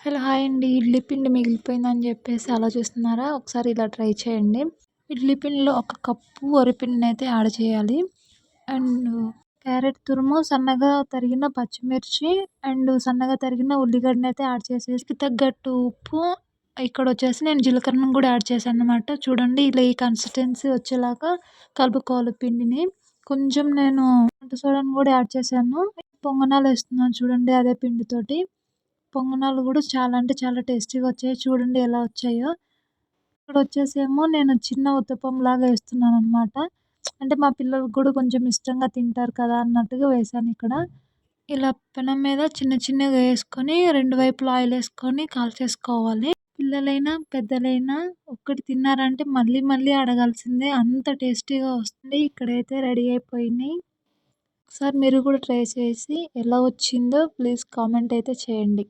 Hello! Hi అండి. ఇడ్లీ పిండి మిగిలిపోయిందని జెప్పేసి ఆలోచిస్తున్నారా? ఒకసారి ఇలా ట్రై చేయండి. ఇడ్లీ పిండిలో ఒక కప్పు వరిపిండినైతే యాడ్ చేయాలి. అండ్ క్యారెట్ తురుము, సన్నగా తరిగిన పచ్చిమిర్చి సన్నగా తరిగిన ఉల్లిగడ్డనైతే యాడ్ చేసేసి తగ్గట్టు ఉప్పు, ఇక్కడొచ్చేసి నేను జీలకర్రను గూడా యాడ్ చేశాననమాట. చూడండి ఇలా ఈ కన్సిస్టెన్సీ వచ్చేలాగా కలుపుకోవాలి పిండిని. కొంచెం నేను వంట సోడాను గూడా యాడ్ చేశాను. పొంగనాలేస్తున్నాను చూడండి అదే పిండితోటి. పొంగనాలు గూడా చాలా అంటే చాలా టేస్టీగా వచ్చాయి. చూడండి ఎలా వచ్చాయో. ఇక్కడొచ్చేసేమో నేను చిన్న ఉత్తపంలాగా ఏస్తున్నాననమాట. అంటే మా పిల్లలకి గూడా కొంచెం ఇష్టంగా తింటారు కదా అన్నట్టుగా వేశానిక్కడ. ఇలా పెనం మీద చిన్న చిన్నగా ఏసుకొని 2 వైపులా ఆయిలేసుకొని కాల్చేసుకోవాలి. పిల్లలైనా, పెద్దలైనా ఒక్కటి తిన్నారంటే మళ్ళీ మళ్ళీ అడగాల్సిందే అంత టేస్టీగా వస్తుంది. ఇక్కడైతే రెడీ అయిపోయినాయి. ఒకసారి మీరు కూడా ట్రై చేసి ఎలా వచ్చిందో ప్లీజ్ కామెంట్ అయితే చేయండి.